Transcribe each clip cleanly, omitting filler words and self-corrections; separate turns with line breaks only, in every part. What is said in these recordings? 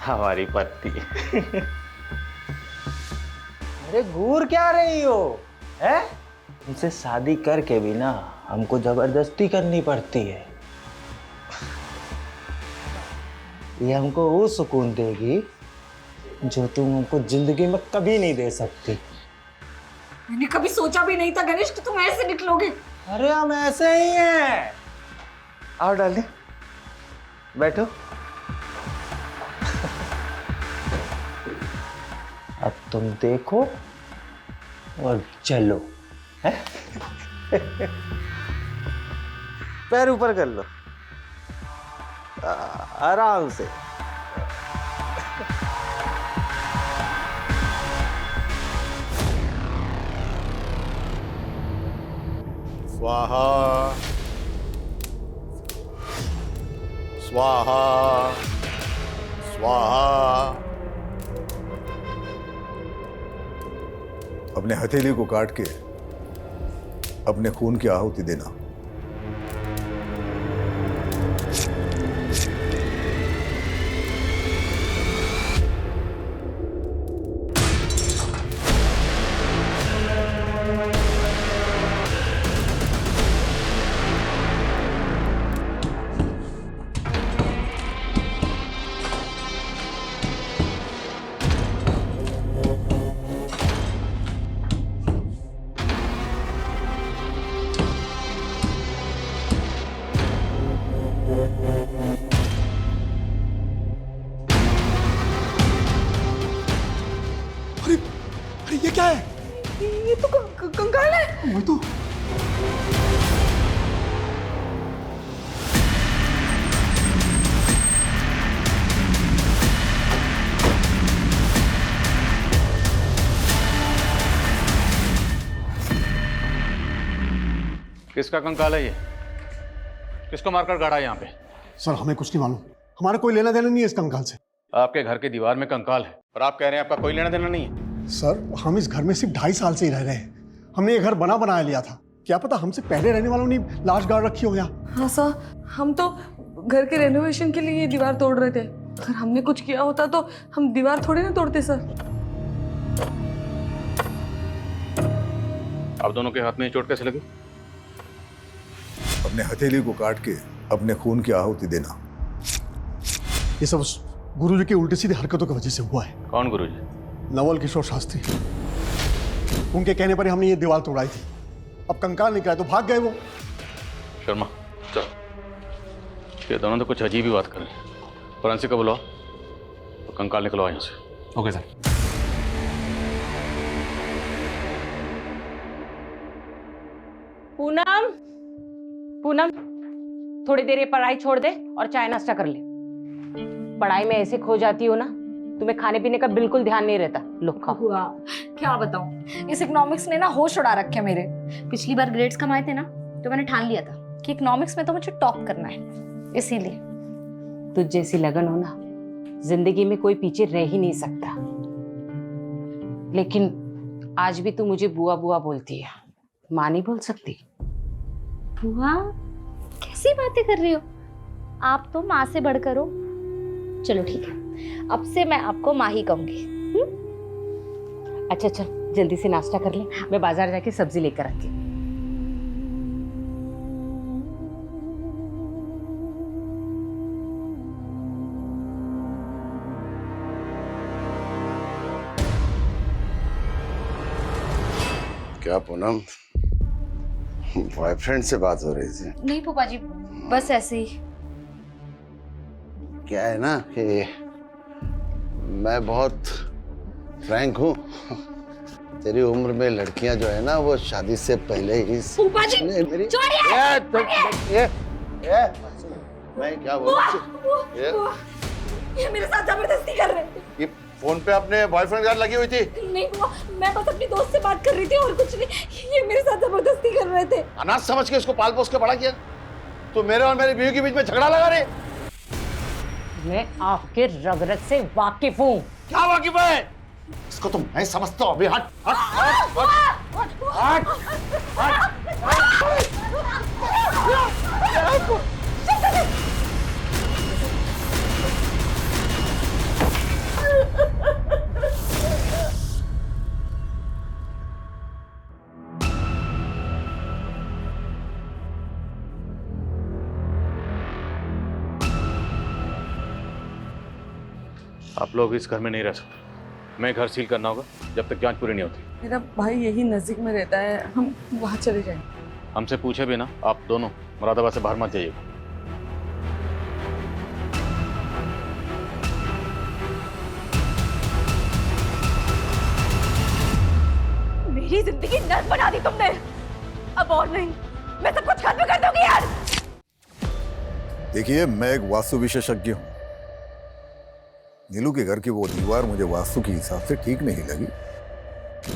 हमारी पत्नी।
अरे घूर क्या रही हो? है?
उनसे शादी करके भी ना हमको जबरदस्ती करनी पड़ती है। ये हमको वो सुकून देगी जो तुम हमको जिंदगी में कभी नहीं दे सकती।
मैंने कभी सोचा भी नहीं था गणेश कि तुम ऐसे निकलोगे।
अरे हम ऐसे ही हैं।
आओ डार्लिंग, बैठो। अब तुम देखो और चलो। है? पैर ऊपर कर लो, आराम से।
स्वाहा स्वाहा स्वाहा। अपने हथेली को काट के अपने खून की आहुति देना।
अरे ये क्या है?
ये तो कंकाल है।
वो तो
किसका कंकाल है ये? किसको मारकर गाड़ा यहाँ पे?
सर हमें कुछ नहीं मालूम, हमारा कोई लेना देना नहीं है इस कंकाल से।
आपके घर की दीवार में कंकाल है और आप कह रहे हैं आपका कोई लेना देना नहीं है?
सर हम इस घर में सिर्फ 2.5 साल से ही रह रहे हैं। हमने ये घर बनाया लिया था, क्या पता हमसे पहले रहने वालों ने लाश गाड़ रखी हो यहाँ।
हाँ सर, हम तो घर के रेनोवेशन के लिए ये दीवार तोड़ रहे थे। अगर हमने कुछ किया होता तो हम दीवार थोड़ी ना तोड़ते सर।
आप दोनों के हाथ में ये चोट कैसे लगी?
अपने हथेली को काट के अपने खून की आहुति देना।
ये सब उस गुरुजी की उल्टी सीधी हरकतों की वजह से हुआ है।
कौन गुरुजी?
नवल किशोर शास्त्री। उनके कहने पर ही हमने ये दीवार तोड़ाई थी। अब कंकाल निकला तो भाग गए वो।
शर्मा चल, ये दोनों तो कुछ अजीब ही बात कर रहे हैं। फॉरेंसिक को बुलाओ तो कंकाल निकलवाओ यहाँ से।
Okay sir.
पूनम, पूनम, थोड़ी देर ये पढ़ाई छोड़ दे और चाय नाश्ता कर ले। पढ़ाई में ऐसे खो जाती हो ना, तुम्हें खाने पीने का बिल्कुल ध्यान नहीं रहता। लो खाओ।
हुआ क्या बताऊं, इस इकोनॉमिक्स ने ना होश उड़ा रखे मेरे। पिछली बार ग्रेड्स कमाए थे ना, तो मैंने ठान लिया था कि इकोनॉमिक्स में तो मुझे टॉप करना है, इसीलिए।
तुझ जैसी लगन हो ना, जिंदगी में कोई पीछे रह ही नहीं सकता। लेकिन आज भी तू मुझे बुआ बुआ बोलती है, माँ नहीं बोल सकती।
बुआ कैसी बातें कर रही हो? आप तो माँ से बढ़कर हो। चलो ठीक है, अब से मैं आपको माँ ही कहूंगी।
अच्छा चल जल्दी से नाश्ता कर ले, मैं बाजार जाके सब्जी लेकर आती हूँ।
क्या पूनम, बॉयफ्रेंड से बात हो रही थी?
नहीं फूफा जी, बस ऐसे ही।
क्या है ना कि मैं बहुत फ्रैंक हूँ। तेरी उम्र में लड़कियां जो है ना, वो शादी से पहले ही
फूफा जी
मेरी मैं क्या बोलूं?
ये मेरे साथ जबरदस्ती कर रहे थे।
ये फोन पे अपने बॉयफ्रेंड के साथ लगी हुई थी?
नहीं बुआ, मैं बस अपनी दोस्त से बात कर रही थी और कुछ नहीं। ये मेरे साथ जबरदस्ती कर रहे थे।
अनाथ समझ के उसको पाल पोस के बड़ा किया। तो मेरे और मेरी बीवी के बीच में झगड़ा लगा रहे।
मैं आपके रगरग से वाकिफ हूँ।
क्या वाकिफ है? इसको तो मैं समझता हूँ। अभी हट हट हट हट हट हट।
आप लोग इस घर में नहीं रह सकते। मैं घर सील करना होगा जब तक जांच पूरी नहीं होती।
मेरा भाई यही नजदीक में रहता है, हम वहाँ चले जाएंगे।
हमसे पूछे भी ना, आप दोनों मुरादाबाद से बाहर मत जाइएगा।
मेरी जिंदगी नर्क बना दी तुमने। अब और नहीं, मैं सब कुछ खत्म कर दूंगी यार।
देखिए, मैं एक वास्तु विशेषज्ञ हूं। नीलू के घर की वो दीवार मुझे वास्तु के हिसाब से ठीक नहीं लगी,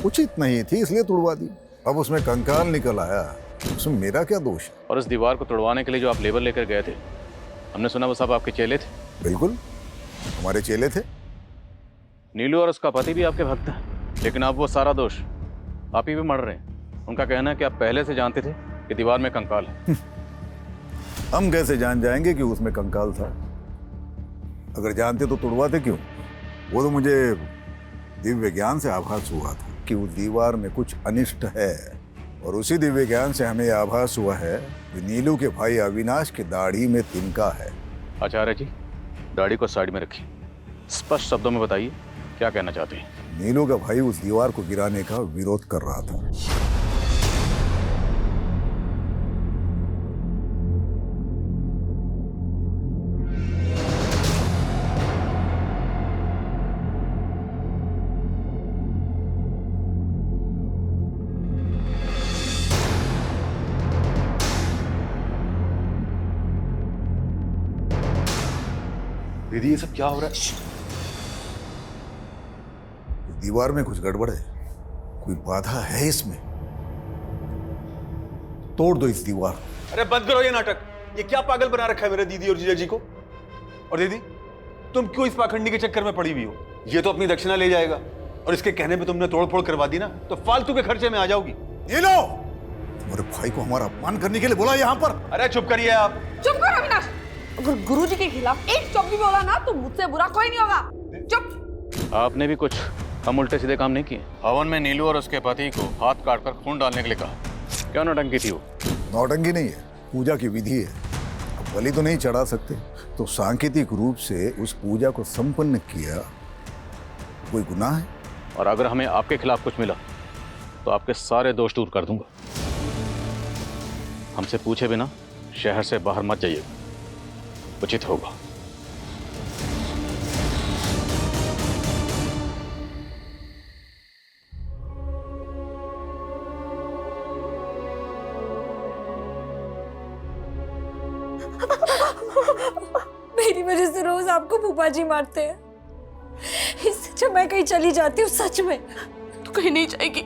उचित नहीं थी, इसलिए तुड़वा दी। अब उसमें कंकाल निकल आया, उसमें मेरा क्या दोष है?
और इस दीवार को तोड़वाने के लिए जो आप लेबर लेकर गए थे, हमने सुना वो सब आपके चेले थे।
बिल्कुल, हमारे चेले थे।
नीलू और उसका पति भी आपके भक्त हैं, लेकिन अब वो सारा दोष आप ही पे मर रहे हैं। उनका कहना है कि आप पहले से जानते थे कि दीवार में कंकाल है।
हम कैसे जान जाएंगे कि उसमें कंकाल था? अगर जानते तो तुड़वाते क्यों? वो तो मुझे दिव्य ज्ञान से आभास हुआ था कि उस दीवार में कुछ अनिष्ट है, और उसी दिव्य ज्ञान से हमें आभास हुआ है कि नीलू के भाई अविनाश की दाढ़ी में तिनका है।
आचार्य जी, दाढ़ी को साइड में रखिए, स्पष्ट शब्दों में बताइए क्या कहना चाहते हैं।
नीलू का भाई उस दीवार को गिराने का विरोध कर रहा था।
दीदी, ये सब क्या हो रहा है?
दीवार में कुछ गड़बड़ है, कोई बाधा है इसमें। तोड़ दो इस दीवार।
अरे बंद करो ये नाटक। ये क्या पागल बना रखा है मेरे दीदी और जीजा जी को? और दीदी, तुम क्यों इस पाखंडी के चक्कर में पड़ी हुई हो? ये तो अपनी दक्षिणा ले जाएगा, और इसके कहने पे तुमने तोड़फोड़ करवा दी ना, तो फालतू के खर्चे में आ जाओगी।
ये लो, तुम्हारे भाई को हमारा अपमान करने के लिए बोला यहाँ पर।
अरे चुप करिए आप।
चुप करो अविनाश। अगर गुरुजी के खिलाफ एक शब्द भी बोला ना तो मुझसे बुरा कोई नहीं होगा। चुप।
आपने भी कुछ हम उल्टे सीधे काम नहीं किए। हवन में नीलू और उसके पति को हाथ काटकर खून डालने के लिए कहा। क्या नौटंकी थी वो?
नौटंकी नहीं है, पूजा की विधि है। अब बलि तो नहीं चढ़ा सकते, तो सांकेतिक रूप से उस पूजा को संपन्न किया। कोई गुनाह है?
और अगर हमें आपके खिलाफ कुछ मिला तो आपके सारे दोष दूर कर दूंगा। हमसे पूछे बिना शहर से बाहर मत जाइए, उचित होगा।
मेरी वजह से रोज आपको फूफा जी मारते हैं। इससे अच्छा मैं कहीं चली जाती हूँ। सच में तू कहीं नहीं जाएगी,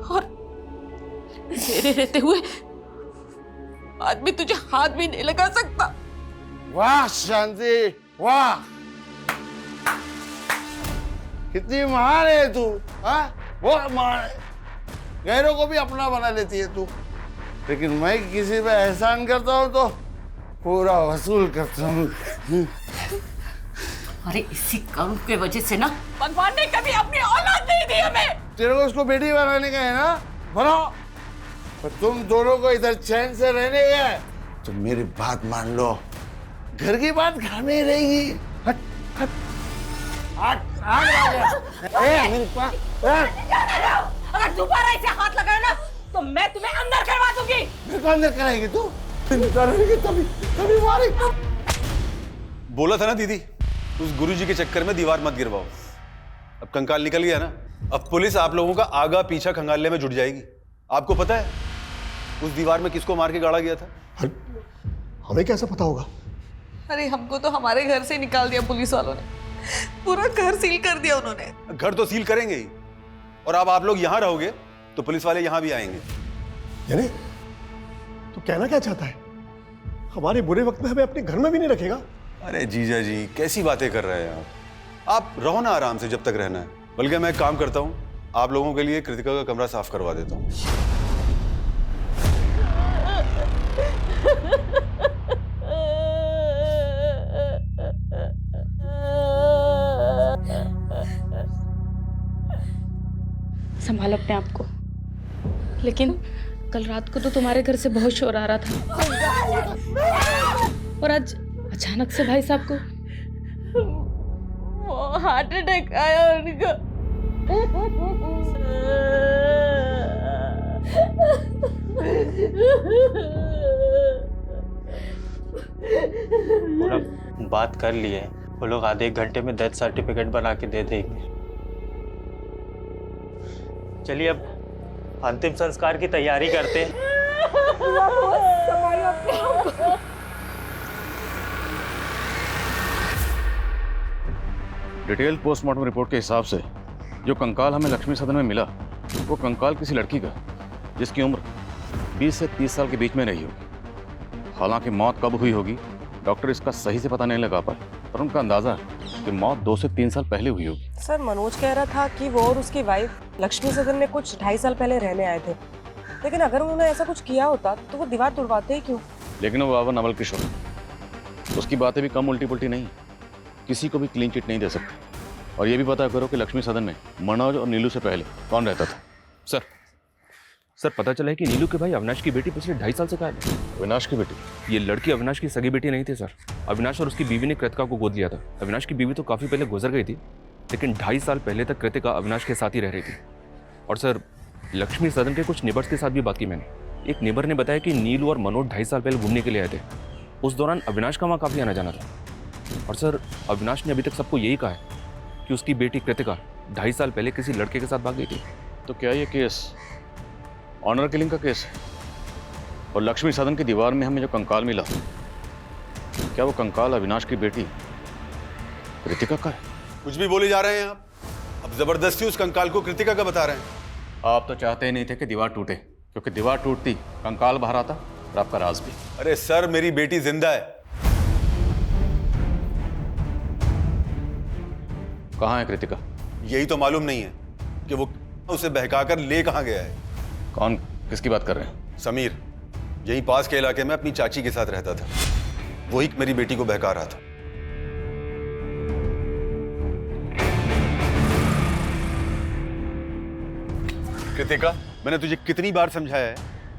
और मेरे रहते हुए आदमी तुझे हाथ भी नहीं लगा सकता।
वाह शांति, वाह, कितनी महान है तू। हाँ, बहुत महान है। गैरों को भी अपना बना लेती है तू, लेकिन मैं किसी पे एहसान करता हूँ तो पूरा वसूल करता हूँ।
अरे इसी करुण के वजह से ना
भगवान ने कभी अपनी औलाद नहीं दी हमें।
तेरे को उसको बेटी बनाने का है ना, बनाओ, पर तुम दोनों को इधर चैन से रहने का है तो मेरी बात मान लो, घर की बात घर में ही रहेगी। हट हट हट हट। मेरे पास
अगर दोबारा इसे हाथ लगाए ना तो मैं तुम्हें अंदर करवा दूंगी।
मेरे को अंदर कराएगी तू? तभी मारेगी।
बोला था ना दीदी, उस गुरुजी के चक्कर में दीवार मत गिरवाओ। अब कंकाल निकल गया ना, अब पुलिस आप लोगों का आगा पीछा खंगालने में जुट जाएगी। आपको पता है उस दीवार में किसको मार के गाड़ा गया था?
हमें कैसे पता होगा?
अरे हमको तो हमारे घर से निकाल दिया पुलिस वालों ने, पूरा घर सील कर दिया उन्होंने।
घर तो सील करेंगे ही, और अब आप लोग यहाँ रहोगे तो पुलिस वाले यहाँ भी आएंगे।
यानी तू कहना क्या चाहता है? हमारे बुरे वक्त में हमें अपने घर में भी नहीं रखेगा?
अरे जीजा जी, कैसी बातें कर रहे हैं आप रहो ना आराम से जब तक रहना है। बल्कि मैं एक काम करता हूँ, आप लोगों के लिए कृतिका का कमरा साफ करवा देता हूँ।
संभालो अपने आप को। लेकिन कल रात को तो तुम्हारे घर से बहुत शोर आ रहा था, और आज अचानक से भाई साहब को हार्ट अटैक आया उनको।
पूरा बात कर लिए, वो लोग आधे एक घंटे में डेथ सर्टिफिकेट बना के दे देंगे। चलिए अब अंतिम संस्कार की तैयारी करते हैं।
डिटेल पोस्टमार्टम रिपोर्ट के हिसाब से जो कंकाल हमें लक्ष्मी सदन में मिला वो कंकाल किसी लड़की का जिसकी उम्र 20 से 30 साल के बीच में रही होगी। हालांकि मौत कब हुई होगी डॉक्टर इसका सही से पता नहीं लगा पाए, पर उनका अंदाजा है कि मौत 2 से 3 साल पहले हुई होगी।
सर मनोज कह रहा था कि वो और उसकी वाइफ लक्ष्मी सदन में कुछ 2.5 साल पहले रहने आए थे, लेकिन अगर उन्होंने ऐसा कुछ किया होता तो वो दीवार तुड़वाते ही क्यों?
लेकिन वो बाबा नवल किशोर, उसकी बातें भी कम उल्टी पुल्टी नहीं, किसी को भी क्लीन चिट नहीं दे सकते। और ये भी पता करो कि लक्ष्मी सदन में मनोज और नीलू से पहले कौन रहता था।
सर पता चला है कि नीलू के भाई अविनाश की बेटी पिछले 2.5 साल से गायब है।
अविनाश की बेटी?
ये लड़की अविनाश की सगी बेटी नहीं थी सर। अविनाश और उसकी बीवी ने कृतिका को गोद लिया था। अविनाश की बीवी तो काफी पहले गुजर गई थी, लेकिन 2.5 साल पहले तक कृतिका अविनाश के साथ ही रह रही थी। और सर लक्ष्मी सदन के कुछ नेबर्स के साथ भी बात की मैंने। एक नेबर ने बताया कि नीलू और मनोज 2.5 साल पहले घूमने के लिए आए थे। उस दौरान अविनाश का वहाँ काफी आना जाना था। और सर अविनाश ने अभी तक सबको यही कहा है कि उसकी बेटी कृतिका 2.5 साल पहले किसी लड़के के साथ भाग गई थी।
तो क्या ये केस ऑनर किलिंग का केस है? और लक्ष्मी सदन की दीवार में हमें जो कंकाल मिला, क्या वो कंकाल अविनाश की बेटी कृतिका का है?
कुछ भी बोले जा रहे हैं आप। अब जबरदस्ती उस कंकाल को कृतिका का बता रहे हैं।
आप तो चाहते ही नहीं थे कि दीवार टूटे, क्योंकि दीवार टूटती कंकाल बाहर आता और आपका राज भी।
अरे सर मेरी बेटी जिंदा है।
कहाँ है कृतिका?
यही तो मालूम नहीं है कि वो उसे बहकाकर ले कहाँ गया है।
कौन? किसकी बात कर रहे हैं?
समीर, यहीं पास के इलाके में अपनी चाची के साथ रहता था। वही मेरी बेटी को बहका रहा था। कृतिका, मैंने तुझे कितनी बार समझाया है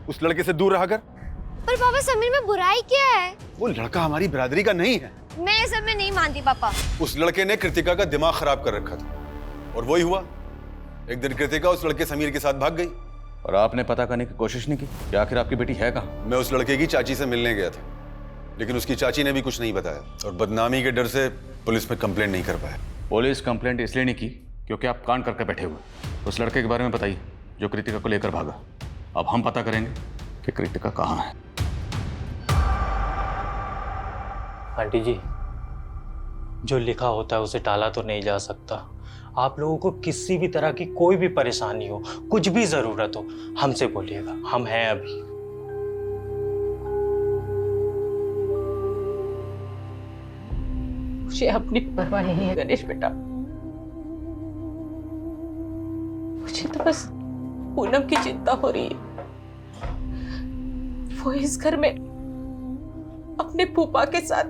उस लड़के से दूर रहा कर।
पर पापा समीर में बुराई क्या है?
वो लड़का हमारी बिरादरी का नहीं है।
मैं ये सब में नहीं मानती पापा।
उस लड़के ने कृतिका का दिमाग खराब कर रखा था और वही हुआ। एक दिन कृतिका उस लड़के समीर के साथ भाग गई।
और आपने पता करने की कोशिश नहीं की कि आखिर आपकी बेटी है कहाँ?
मैं उस लड़के की चाची से मिलने गया था, लेकिन उसकी चाची ने भी कुछ नहीं बताया और बदनामी के डर से पुलिस में कंप्लेंट नहीं कर पाया।
पुलिस कंप्लेंट इसलिए नहीं की क्योंकि आप कांड करके बैठे हुए। उस लड़के के बारे में बताइए जो कृतिका को लेकर भागा। अब हम पता करेंगे कि कृतिका कहाँ है।
आंटी जी, जो लिखा होता है उसे टाला तो नहीं जा सकता। आप लोगों को किसी भी तरह की कोई भी परेशानी हो, कुछ भी जरूरत हो, हमसे बोलिएगा, हम हैं अभी।
मुझे अपनी परवाह नहीं है गणेश बेटा। मुझे तो बस पूनम की चिंता हो रही है। वो इस घर में अपने फूफा के साथ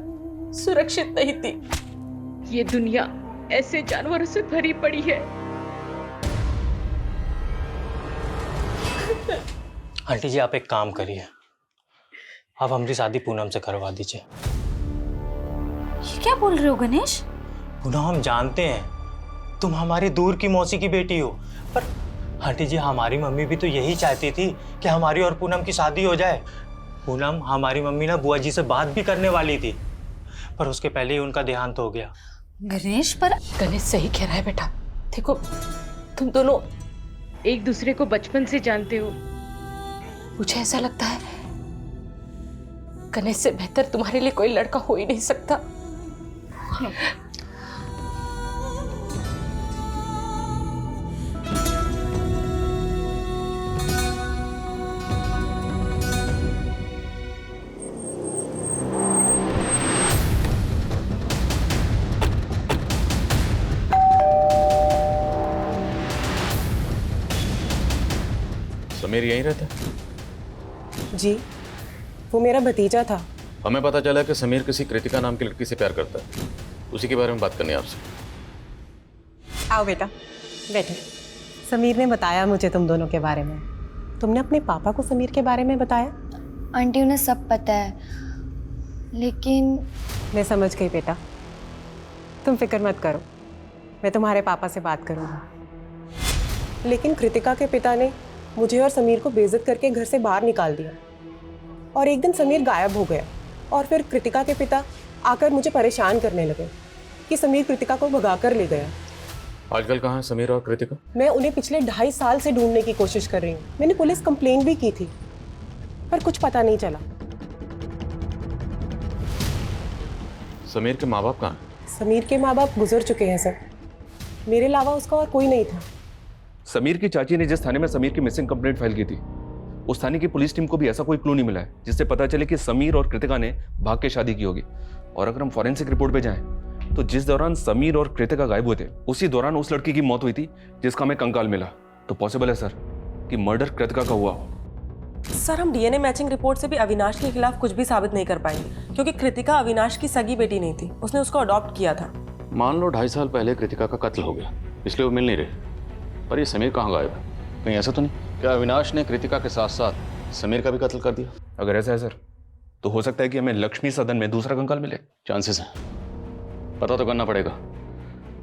सुरक्षित नहीं थी। ये दुनिया ऐसे जानवरों से भरी पड़ी है।
आंटी जी, आप एक काम करिए, आप हमारी शादी पूनम से करवा दीजिए।
ये क्या बोल रहे हो गणेश?
पूनम, हम जानते हैं तुम हमारी दूर की मौसी की बेटी हो, पर आंटी जी हमारी मम्मी भी तो यही चाहती थी कि हमारी और पूनम की शादी हो जाए। पूनम, हमारी मम्मी ना बुआ जी से बात भी करने वाली थी, पर उसके पहले ही उनका देहांत हो गया।
गणेश, पर
गणेश सही कह रहा है बेटा। देखो, तुम दोनों एक दूसरे को बचपन से जानते हो। मुझे ऐसा लगता है गणेश से बेहतर तुम्हारे लिए कोई लड़का हो ही नहीं सकता।
समीर यहीं रहता?
जी, वो मेरा भतीजा था।
हमें पता चला कि समीर किसी कृतिका नाम की लड़की से प्यार करता है। उसी के बारे में बात करनी है आपसे।
आओ बेटा, बैठे। समीर ने बताया मुझे तुम दोनों के बारे में। तुमने अपने पापा को समीर के बारे में बताया?
आंटी, उन्हें सब पता है, लेकिन
मैं समझ गई बेटा, तुम फिक्र मत करो। मैं तुम्हारे पापा से बात करूंगी। लेकिन कृतिका के पिता ने मुझे और समीर को बेइज्जत करके घर से बाहर निकाल दिया और एक दिन समीर गायब हो गया और फिर कृतिका के पिता आकर मुझे परेशान करने लगे कि समीर कृतिका को भगा कर ले गया।
आजकल कहाँ है समीर और कृतिका?
मैं उन्हें पिछले 2.5 साल से ढूंढने की कोशिश कर रही हूँ। मैंने पुलिस कंप्लेन भी की थी पर कुछ पता नहीं चला।
समीर के माँ बाप कहाँ हैं?
समीर के माँ बाप गुजर चुके हैं सर। मेरे अलावा उसका और कोई नहीं था।
समीर की चाची ने जिस थाने में समीर की मिसिंग कंप्लेंट फाइल की थी, उस थाने की पुलिस टीम को भी ऐसा कोई क्लू नहीं मिला है जिससे पता चले कि समीर और कृतिका ने भाग के शादी की होगी। और अगर हम फॉरेंसिक रिपोर्ट पे जाएं तो जिस दौरान समीर और कृतिका गायब हुए थे उसी दौरान उस लड़की की मौत हुई थी जिसका हमें कंकाल मिला। तो पॉसिबल है सर कि मर्डर कृतिका का हुआ हो।
सर, हम डीएनए मैचिंग रिपोर्ट से भी अविनाश के खिलाफ कुछ भी साबित नहीं कर पाएंगे क्योंकि कृतिका अविनाश की सगी बेटी नहीं थी, उसने उसको अडॉप्ट किया था।
मान लो 2.5 साल पहले कृतिका का कत्ल हो गया, इसलिए वो मिल नहीं रहे, पर ये समीर कहाँ गायब है? कहीं ऐसा तो नहीं क्या अविनाश ने कृतिका के साथ साथ समीर का भी कत्ल कर दिया?
अगर ऐसा है सर तो हो सकता है कि हमें लक्ष्मी सदन में दूसरा कंकाल मिले।
चांसेस हैं, पता तो करना पड़ेगा।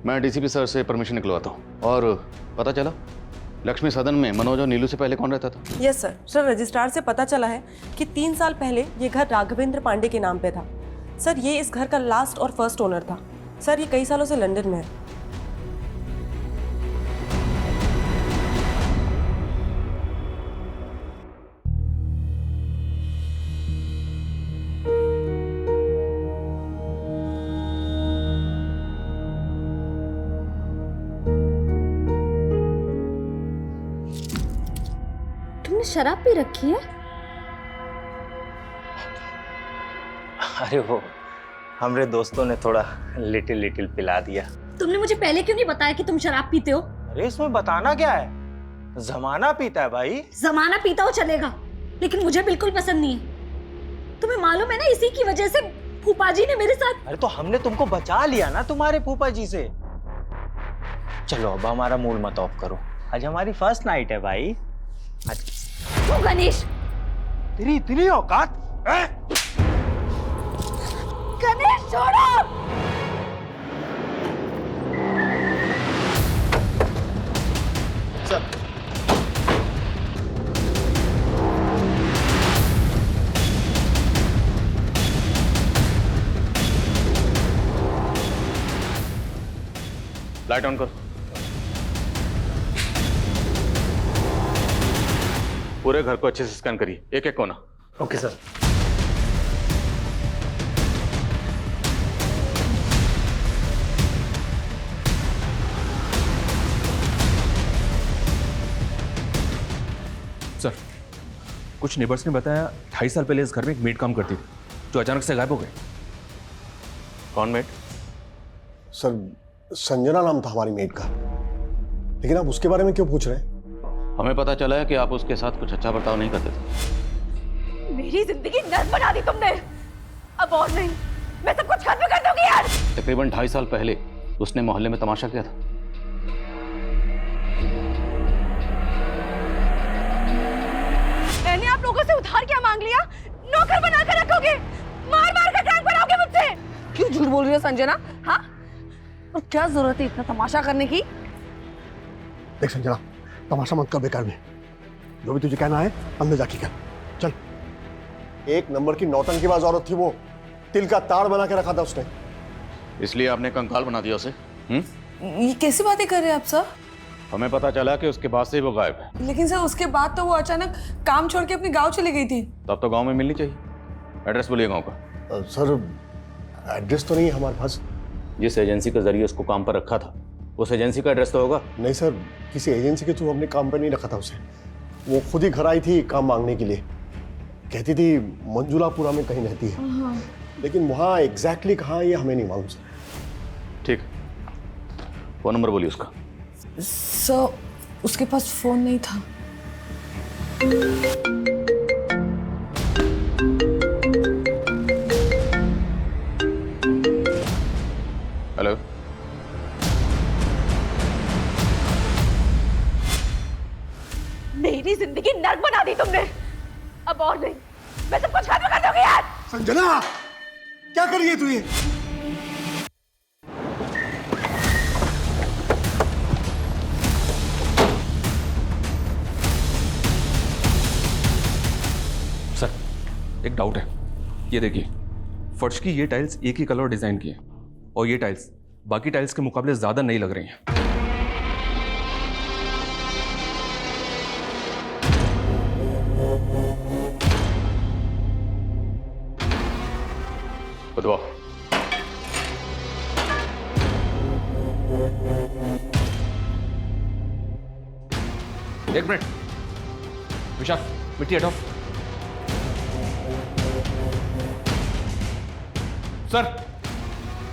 मैं डीसीपी सर से परमिशन निकलवाता हूँ। और पता चला लक्ष्मी सदन में मनोज और नीलू से पहले कौन रहता था?
Yes sir. सर, रजिस्ट्रार से पता चला है कि 3 साल पहले ये घर राघवेंद्र पांडे के नाम पे था। सर, ये इस घर का लास्ट और फर्स्ट ओनर था। सर, ये कई सालों से लंदन में है।
तुमने शराब पी रखी है?
अरे वो हमारे दोस्तों ने थोड़ा लिटिल पिला दिया।
तुमने मुझे पहले क्यों नहीं बताया कि तुम शराब पीते हो?
अरे इसमें बताना क्या है, जमाना पीता है भाई।
जमाना पीता हो चलेगा, लेकिन मुझे बिल्कुल पसंद नहीं है। तुम्हें मालूम है ना, इसी की वजह से फूफा जी ने मेरे साथ।
अरे तो हमने तुमको बचा लिया ना तुम्हारे फूफा जी से। चलो अब हमारा मूड मत ऑफ करो, आज हमारी फर्स्ट नाइट है भाई।
गणेश,
तेरी इतनी औकात?
गणेश छोड़ो।
लाइट ऑन कर। पूरे घर को अच्छे से स्कैन करिए, एक एक कोना।
Okay sir.
सर, कुछ नेबर्स ने बताया 2.5 साल पहले इस घर में एक मेड काम करती थी जो अचानक से गायब हो गई।
कौन मेड?
सर, संजना नाम था हमारी मेड का। लेकिन आप उसके बारे में क्यों पूछ रहे हैं?
हमें पता चला है कि आप उसके साथ कुछ अच्छा बर्ताव नहीं करते थे।
मेरी जिंदगी नर्क बना दी तुमने। अब और नहीं, मैं सब कुछ खत्म कर दूंगी यार।
तकरीबन 2.5 साल पहले उसने मोहल्ले में तमाशा किया था।
मैंने आप लोगों से उधार क्या मांग लिया? नौकर बना कर रखोगे, मार मार कर टांग बनाओगे मुझसे। क्यों झूठ बोल रही हो संजना? हाँ, और क्या जरूरत है इतना तमाशा करने की?
देख संजना, तमाशा मत कर बेकार में। जो भी तुझे कहना है अंदर जाके कर। चल। एक नंबर की नौटंकीबाज औरत थी वो। तिल का ताड़ बना के रखा था उसने।
इसलिए आपने कंकाल बना दिया उसे?
ये कैसी बातें कर रहे हैं आप सर?
हमें पता चला कि उसके बाद से ही वो गायब है।
लेकिन सर, उसके बाद तो वो अचानक काम छोड़ के अपने गांव चली गई थी।
तब तो गांव में मिलनी चाहिए। एड्रेस बोलिए गांव का।
सर, एड्रेस तो नहीं है हमारे पास।
जिस एजेंसी के जरिए उसको काम पर रखा था उस एजेंसी का एड्रेस तो होगा?
नहीं सर, किसी एजेंसी के थ्रू हमने काम पर नहीं रखा था उसे। वो खुद ही घर आई थी काम मांगने के लिए। कहती थी मंजुलापुरा में कहीं रहती है, लेकिन वहाँ एग्जैक्टली कहाँ है ये हमें नहीं मालूम सर।
ठीक, फोन नंबर बोलिए उसका।
सर, उसके पास फोन नहीं था।
हेलो,
मेरी जिंदगी नर्क बना दी तुमने। अब और नहीं, मैं सब कुछ खत्म कर दूंगी यार।
संजना, क्या कर रही है तू ये?
एक डाउट है। ये देखिए, फर्श की ये टाइल्स एक ही कलर डिजाइन की है और ये टाइल्स बाकी टाइल्स के मुकाबले ज्यादा नई लग रही हैं।
खुदवाओ।
एक मिनट विशाल, मिट्टी हटाओ। सर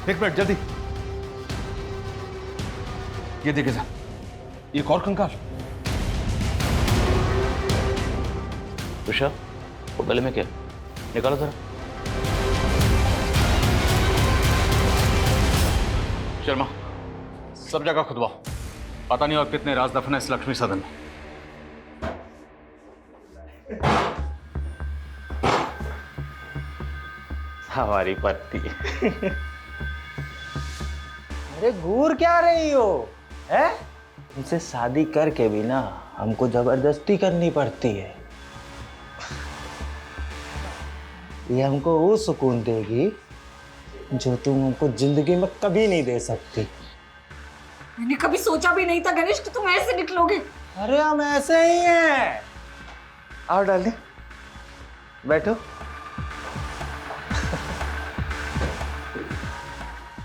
एक मिनट जल्दी। ये देखिए सर, एक और कंकाल।
ऋषभ, वो गले में क्या? निकालो जरा। शर्मा, सब जगह खुदवाओ। पता नहीं और कितने राज दफन है इस लक्ष्मी सदन में।
हमारी पत्नी। अरे घूर क्या रही हो, है? उनसे शादी करके भी ना हमको जबरदस्ती करनी पड़ती है। ये हमको वो सुकून देगी जो तुम हमको जिंदगी में कभी नहीं दे सकती।
मैंने कभी सोचा भी नहीं था गणेश कि तुम ऐसे निकलोगे।
अरे हम ऐसे ही हैं। आओ डार्लिंग, बैठो।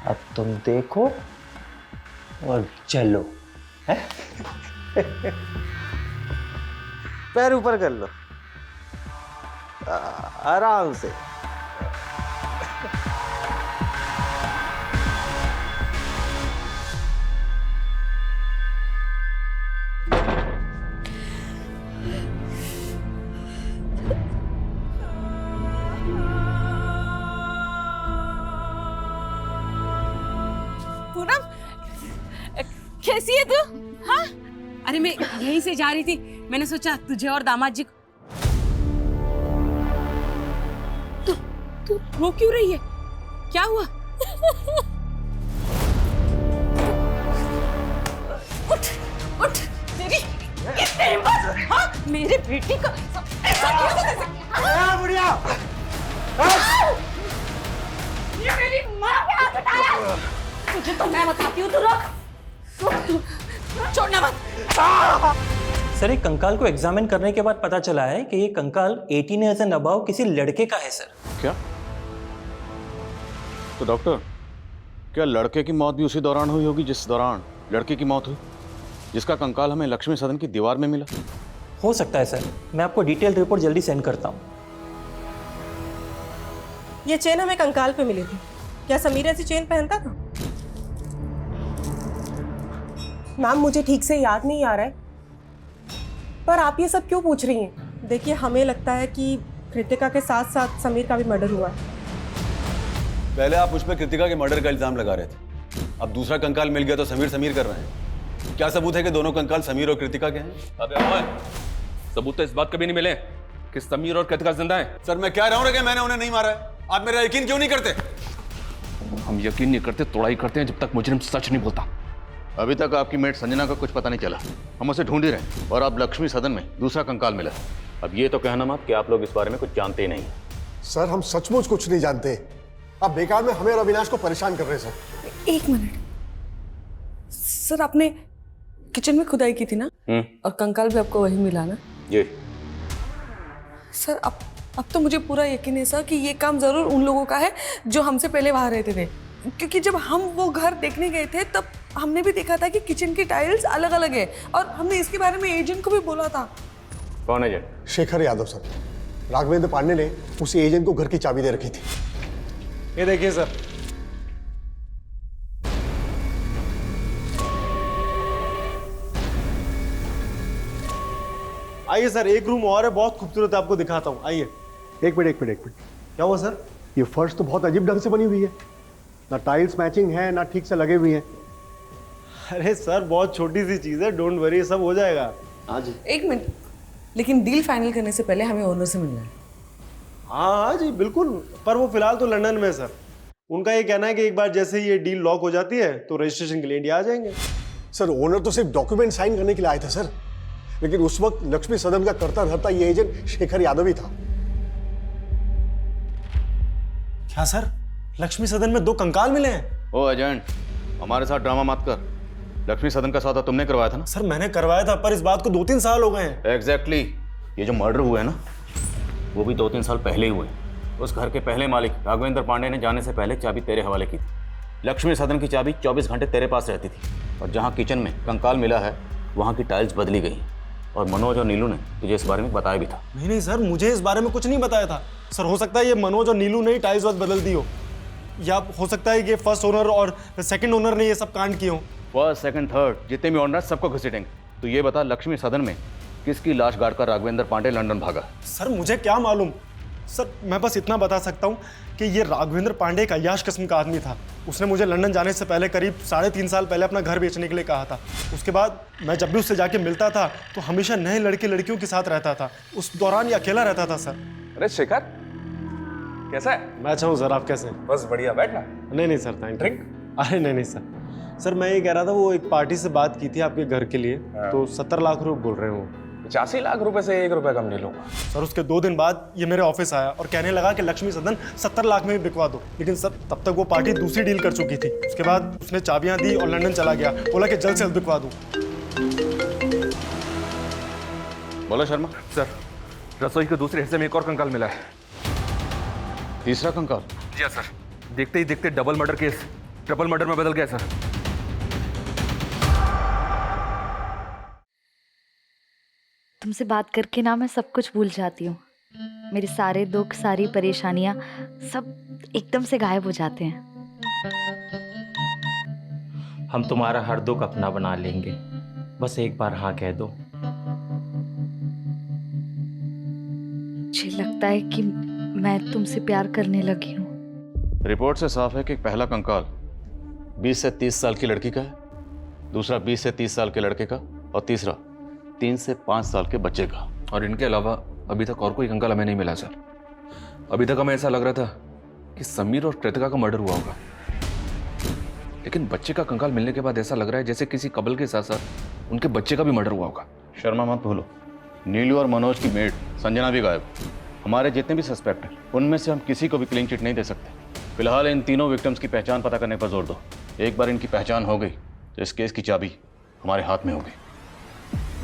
अब तुम देखो और चलो, है? पैर ऊपर कर लो, आराम से।
पूनम, कैसी है तू? हाँ? अरे मैं यहीं से जा रही थी, मैंने सोचा तुझे और दामाद जी को। तू रो क्यों रही है? क्या हुआ? उठ उठ, तेरी इतनी हिम्मत? हाँ, मेरे बेटी को ऐसा कैसे?
बुढ़िया,
ये मेरी माँ पे हाथ उठाया। तुझे तो मैं बताती हूँ, तू रुक, छोड़ना मत।
सर, एक कंकाल को एग्जामिन करने के बाद पता चला है कि ये कंकाल 18 ईयर्स एंड अबव किसी लड़के का है सर।
क्या? तो डॉक्टर, क्या लड़के की मौत भी उसी दौरान हुई होगी जिस दौरान लड़की की मौत हुई, जिसका कंकाल हमें लक्ष्मी सदन की दीवार में मिला?
हो सकता है सर, मैं आपको डिटेल रिपोर्ट जल्दी सेंड करता हूँ।
ये चेन हमें कंकाल पे मिली थी। क्या समीर ऐसी चेन पहनता था? मैम, मुझे ठीक से याद नहीं आ रहा है, पर आप ये सब क्यों पूछ रही हैं? देखिए, हमें लगता है कि कृतिका के साथ साथ समीर का भी मर्डर हुआ है।
पहले आप मुझ पर कृतिका के मर्डर का इल्जाम लगा रहे थे, अब दूसरा कंकाल मिल गया तो समीर कर रहे हैं। क्या सबूत है कि दोनों कंकाल समीर और कृतिका के हैं?
अबे ओए, सबूत तो इस बात कभी नहीं मिले कि समीर और कृतिका जिंदा हैं।
सर, मैं कह रहा हूँ कि मैंने उन्हें नहीं मारा है। आप मेरा यकीन क्यों नहीं करते?
हम यकीन नहीं करते, तोड़ाई करते हैं जब तक मुजरिम सच नहीं बोलता।
अभी तक आपकी मेट संजना का कुछ पता नहीं चला, हम उसे ढूंढ ही रहे हैं और अब लक्ष्मी सदन में दूसरा कंकाल मिला। अब ये तो कहना मत कि आप लोग इस बारे में कुछ जानते ही नहीं।
सर, हम सचमुच कुछ नहीं जानते। आप बेकार में हमें और अविनाश को परेशान कर रहे हैं सर।
एक मिनट सर, आपने किचन में खुदाई की थी ना? और कंकाल भी आपको वही मिला ना?
ये
सर, अब तो मुझे पूरा यकीन है सर कि ये काम जरूर उन लोगों का है जो हमसे पहले वहां रहते थे, क्योंकि जब हम वो घर देखने गए थे तब हमने भी देखा था कि किचन की टाइल्स अलग अलग है, और हमने इसके बारे में एजेंट को भी बोला था।
कौन एजेंट?
शेखर यादव सर। राघवेंद्र पांडे ने उसी एजेंट को घर की चाबी दे रखी थी।
ये देखिए सर, आइए सर, एक रूम और है, बहुत खूबसूरत है, आपको दिखाता हूँ। आइए।
एक मिनट।
क्या हुआ सर?
ये फर्श तो बहुत अजीब ढंग से बनी हुई है, ना टाइल्स मैचिंग है ना ठीक से लगे हुए हैं।
अरे सर, बहुत छोटी सी चीज है, डोंट वरी, सब हो जाएगा। हाँ जी।
एक मिनट, लेकिन डील फाइनल करने से पहले हमें ओनर से मिलना है।
हाँ जी बिल्कुल, पर वो फिलहाल तो लंदन में है सर। उनका ये कहना है कि एक बार जैसे ही ये डील लॉक हो जाती है तो रजिस्ट्रेशन के लिए इंडिया आ जाएंगे।
सर, ओनर तो सिर्फ डॉक्यूमेंट साइन करने के लिए आए थे सर, लेकिन उस वक्त लक्ष्मी सदन का करता धरता ये एजेंट शेखर यादव ही था।
क्या सर, लक्ष्मी सदन में 2 कंकाल मिले हैं?
ओ एजेंट, हमारे साथ ड्रामा मत कर। लक्ष्मी सदन का सौदा तुमने करवाया था ना?
सर मैंने करवाया था, पर इस बात को 2-3 साल हो गए हैं।
एग्जैक्टली। ये जो मर्डर हुआ है ना, वो भी 2-3 साल पहले ही हुए। उस घर के पहले मालिक राघवेंद्र पांडे ने जाने से पहले चाबी तेरे हवाले की थी। लक्ष्मी सदन की चाबी 24 घंटे तेरे पास रहती थी, और जहाँ किचन में कंकाल मिला है वहाँ की टाइल्स बदली गई। और मनोज और नीलू ने तुझे इस बारे में बताया भी था।
नहीं सर, मुझे इस बारे में कुछ नहीं बताया था। सर हो सकता है ये मनोज और नीलू ने ही टाइल्स बदल दी हो, या हो सकता है कि फर्स्ट ओनर और सेकंड ओनर ने ये सब कांड किए हो।
फर्स्ट, सेकंड, थर्ड जितने भी ओनर सबको घसीटेंगे। तो ये बता, लक्ष्मी सदन में किसकी लाश गाड़कर राघवेंद्र पांडे लंदन भागा?
सर मुझे क्या मालूम। सर मैं बस इतना बता सकता हूँ कि ये राघवेंद्र पांडे एक अय्याश किस्म का आदमी था। उसने मुझे लंदन जाने से पहले करीब 3.5 साल पहले अपना घर बेचने के लिए कहा था। उसके बाद मैं जब भी उससे जाके मिलता था तो हमेशा नए लड़के लड़कियों के साथ रहता था। उस दौरान ये अकेला रहता था सर।
अरे शेखर, कैसा है?
मैं अच्छा हूँ सर, आप कैसे हैं?
बस बढ़िया, बैठना।
नहीं सर, थैंक यू। अरे नहीं सर। सर मैं ये कह रहा था, वो एक पार्टी से बात की थी आपके घर के लिए, तो 70 लाख रुपए बोल रहे हो।
85 लाख रुपए से 1 रुपया कम नहीं लूंगा।
सर उसके 2 दिन बाद ये मेरे ऑफिस आया और कहने लगा कि लक्ष्मी सदन 70 लाख में भी बिकवा दो। लेकिन सर तब तक वो पार्टी दूसरी डील कर चुकी थी। उसके बाद उसने चाबियां दी और लंदन चला गया, बोला कि जल्द से जल्द बिकवा दूं।
बोला शर्मा।
सर, रसोई के दूसरे हिस्से में एक और कंकाल मिला है।
तीसरा कंकाल?
जी हाँ सर, देखते ही देखते double murder case triple murder में बदल गया सर।
तुमसे बात करके ना मैं सब कुछ भूल जाती हूँ। मेरे सारे दुख, सारी परेशानियाँ सब एकदम से गायब हो जाते हैं।
हम तुम्हारा हर दुख अपना बना लेंगे, बस एक बार हाँ कह दो।
मुझे लगता है कि मैं तुमसे प्यार करने लगी हूँ।
रिपोर्ट से साफ है कि पहला कंकाल 20 से 30 साल की लड़की का है, दूसरा 20 से 30 साल के लड़के का, और तीसरा 3 से 5 साल के बच्चे का।
और इनके अलावा अभी तक और कोई कंकाल हमें नहीं मिला सर। अभी तक हमें ऐसा लग रहा था कि समीर और कृतिका का मर्डर हुआ होगा, लेकिन बच्चे का कंकाल मिलने के बाद ऐसा लग रहा है जैसे किसी कबल के साथ साथ उनके बच्चे का भी मर्डर हुआ होगा।
शर्मा मत भूलो, नीलू और मनोज की मेड संजना भी गायब। हमारे जितने भी सस्पेक्ट हैं उनमें से हम किसी को भी क्लीन चिट नहीं दे सकते। फिलहाल इन तीनों विक्टिम्स की पहचान पता करने पर जोर दो। एक बार इनकी पहचान हो गई तो इस केस की चाबी हमारे हाथ में होगी।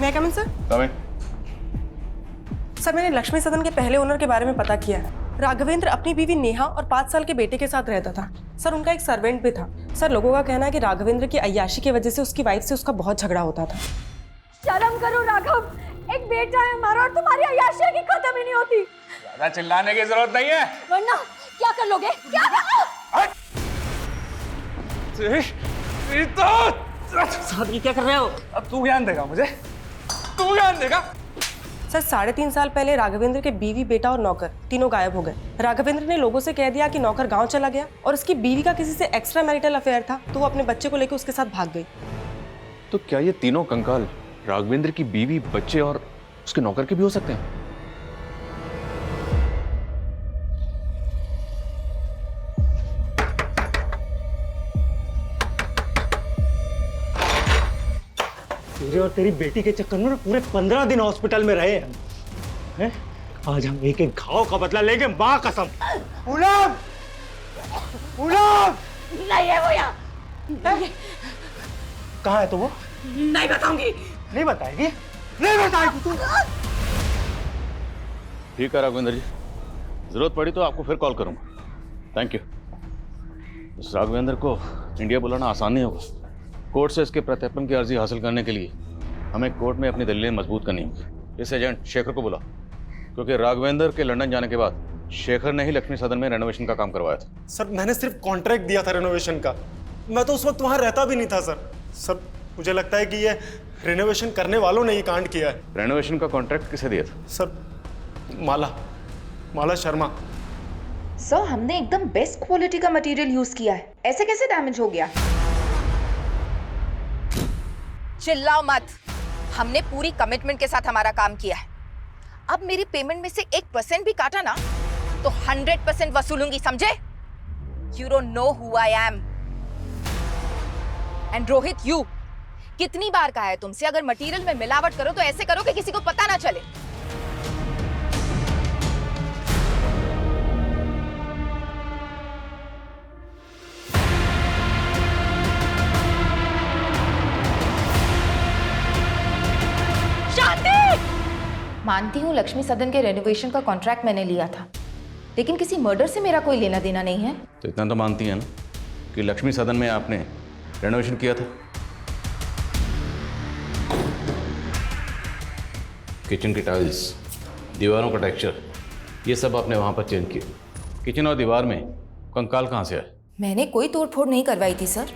मैं कमिंग सर?
कमिंग।
सर मैंने लक्ष्मी सदन के पहले ओनर के बारे में पता किया है। राघवेंद्र अपनी बीवी नेहा और 5 साल के बेटे के साथ रहता था। सर उनका एक सर्वेंट भी था। सर लोगों का कहना है कि राघवेंद्र की अय्याशी की वजह से उसकी वाइफ से उसका बहुत झगड़ा होता था।
शर्म करो राघव, एक बेटा है हमारा और तुम्हारी अय्याशी की खत्म ही नहीं होती।
ज्यादा चिल्लाने की जरूरत नहीं है,
वरना क्या कर लोगे? क्या
साथ क्या कर रहे हो? अब तू ज्ञान देगा मुझे, तू ज्ञान देगा।
सर 3.5 साल पहले राघवेंद्र के बीवी, बेटा और नौकर तीनों गायब हो गए। राघवेंद्र ने लोगों से कह दिया कि नौकर गांव चला गया और उसकी बीवी का किसी से एक्स्ट्रा मैरिटल अफेयर था, तो वो अपने बच्चे को लेकर उसके साथ भाग गई।
तो क्या ये तीनों कंकाल राघवेंद्र की बीवी, बच्चे और उसके नौकर के भी हो सकते हैं?
तेरे और तेरी बेटी के चक्कर में ना पूरे 15 दिन हॉस्पिटल में रहे हैं। आज हम एक एक घाव का बदला लेंगे, माँ कसम। पूनम! पूनम!
नहीं है वो यहाँ।
कहाँ है तो वो?
नहीं बताऊंगी।
नहीं बताएगी? नहीं बताएगी तू?
ठीक है राघवेंद्र जी, जरूरत पड़ी तो आपको फिर कॉल करूंगा। Thank you. इस राघवेंद्र को इंडिया बुलाना आसान नहीं होगा। कोर्ट से इसके प्रत्यर्पण की अर्जी हासिल करने के लिए हमें कोर्ट में अपनी दलीलें मजबूत करनी होगी। इस एजेंट शेखर को बुला, क्योंकि राघवेंद्र के लंदन जाने के बाद शेखर ने ही लक्ष्मी सदन में रेनोवेशन का काम करवाया था।
सर मैंने सिर्फ कॉन्ट्रैक्ट दिया था रेनोवेशन का, मैं तो उस वक्त वहां रहता भी नहीं था सर मुझे लगता है कि ये रेनोवेशन करने वालों ने ये कांड किया है।
रेनोवेशन का कॉन्ट्रैक्ट किसे दिया था?
सर माला शर्मा।
सर हमने एकदम बेस्ट क्वालिटी का मटेरियल यूज किया है, ऐसे कैसे डैमेज हो गया?
चिल्लाओ मत, हमने पूरी कमिटमेंट के साथ हमारा काम किया है। अब मेरी पेमेंट में से 1% भी काटा ना तो 100% वसूलूंगी, समझे? You don't know who I am. And Rohit, you कितनी बार कहा है तुमसे, अगर मटेरियल में मिलावट करो तो ऐसे करो कि किसी को पता ना चले। मानती हूँ लक्ष्मी सदन के रेनोवेशन का कॉन्ट्रैक्ट मैंने लिया था, लेकिन किसी मर्डर से मेरा कोई लेना देना नहीं है।
तो इतना तो मानती है ना कि लक्ष्मी सदन में आपने रेनोवेशन किया था? किचन की टाइल्स, दीवारों का टेक्सचर, ये सब आपने वहाँ पर चेंज किया। किचन और दीवार में कंकाल कहाँ से आए?
मैंने कोई तोड़फोड़ नहीं करवाई थी सर,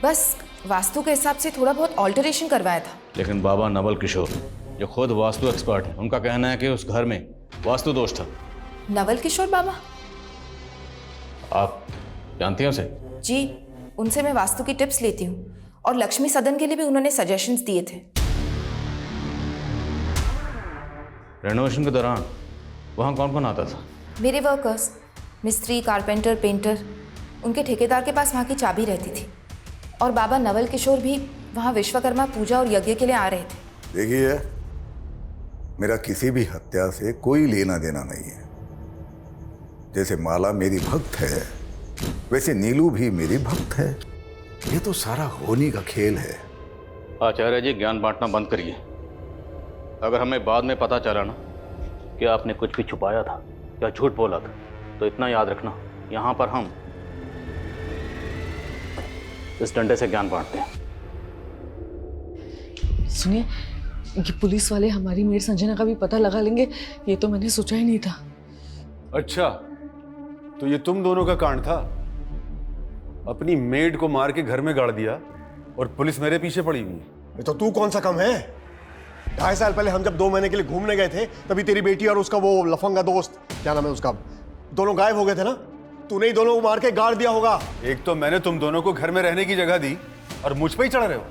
बस वास्तु के हिसाब से थोड़ा बहुत ऑल्टरेशन करवाया था।
लेकिन बाबा नवल किशोर जो खुद वास्तु एक्सपर्ट हैं, उनका कहना है कि उस घर में वास्तु दोष था।
नवल किशोर बाबा?
आप जानती हैं उसे?
जी, उनसे मैं वास्तु की टिप्स लेती हूँ और लक्ष्मी सदन के लिए भी उन्होंने सजेशंस दिए थे।
रेनोवेशन के दौरान वहाँ कौन कौन आता था?
मेरे वर्कर्स, मिस्त्री, कारपेंटर, पेंटर, उनके ठेकेदार के पास वहाँ की चाबी रहती थी। और बाबा नवल किशोर भी वहाँ विश्वकर्मा पूजा और यज्ञ के लिए आ रहे थे।
देखिए, मेरा किसी भी हत्या से कोई लेना देना नहीं है। जैसे माला मेरी भक्त है, वैसे नीलू भी मेरी भक्त है। ये तो सारा होनी का खेल है।
आचार्य जी, ज्ञान बांटना बंद करिए। अगर हमें बाद में पता चला ना कि आपने कुछ भी छुपाया था या झूठ बोला था, तो इतना याद रखना, यहाँ पर हम इस डंडे से ज्ञान बांटते हैं।
सुनिए, ये पुलिस वाले हमारी मेड संजना का भी पता लगा लेंगे, ये तो मैंने सोचा ही नहीं था।
अच्छा, तो ये तुम दोनों का कांड था? अपनी मेड को मार के घर में गाड़ दिया और पुलिस मेरे पीछे पड़ी हुई है।
तो तू कौन सा कम है? 2.5 साल पहले हम जब 2 महीने के लिए घूमने गए थे, तभी तेरी बेटी और उसका वो लफंगा दोस्त, क्या नाम है उसका, दोनों गायब हो गए थे ना। तूने ही दोनों को मार के गाड़ दिया होगा।
एक तो मैंने तुम दोनों को घर में रहने की जगह दी और मुझ पे ही चढ़ रहे हो।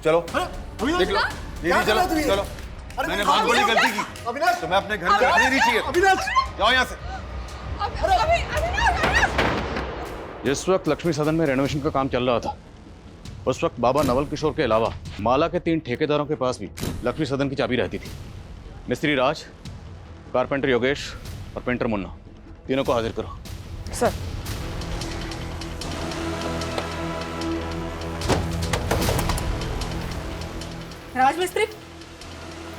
चलो देख लो दीदी, चलो चलो। मैंने बहुत बड़ी गलती की, तो मैं अपने घर में रहने नहीं चाहिए। जाओ यहाँ से।
जिस वक्त लक्ष्मी सदन में रेनोवेशन का काम चल रहा था, उस वक्त बाबा नवल किशोर के अलावा माला के 3 ठेकेदारों के पास भी लक्ष्मी सदन की चाबी रहती थी। मिस्त्री राज, कारपेंटर योगेश और पेंटर मुन्ना, तीनों को हाजिर करो।
सर।
राजमिस्त्री।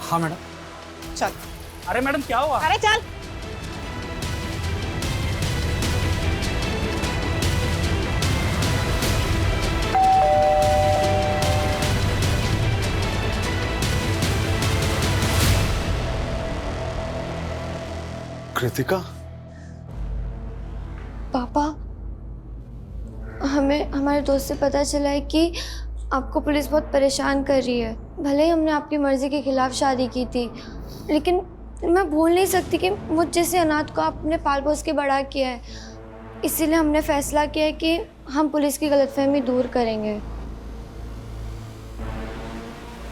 हाँ मैडम।
चल।
अरे मैडम क्या हुआ?
अरे चल।
कृतिका?
पापा, हमें हमारे दोस्त से पता चला है कि आपको पुलिस बहुत परेशान कर रही है। भले ही हमने आपकी मर्जी के खिलाफ शादी की थी, लेकिन मैं भूल नहीं सकती कि मुझ जैसे अनाथ को आपने पाल पोस के बड़ा किया है। इसीलिए हमने फैसला किया है कि हम पुलिस की गलतफहमी दूर करेंगे।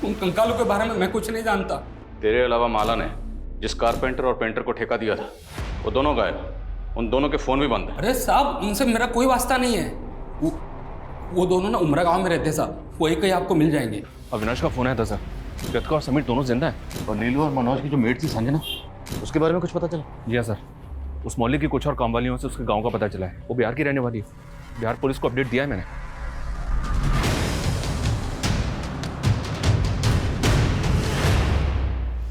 उन कंकालों के बारे में मैं कुछ नहीं जानता।
तेरे अलावा माला ने जिस कारपेंटर और पेंटर को ठेका दिया था, वो दोनों गायब। उन दोनों के फोन भी बंद हैं।
अरे साहब, उनसे मेरा कोई वास्ता नहीं है। वो दोनों ना उमरा गांव में रहते हैं साहब, वही कहीं आपको मिल जाएंगे।
अविनाश का फोन आया था सर। कृतिका और समीर दोनों जिंदा हैं।
और नीलू और मनोज की जो मेट थी संजना, उसके बारे में कुछ पता चला?
जी हाँ सर, उस मोहल्ले की कुछ और काम वालियों से उसके गाँव का पता चला है। वो बिहार की रहने वाली है। बिहार पुलिस को अपडेट दिया है मैंने।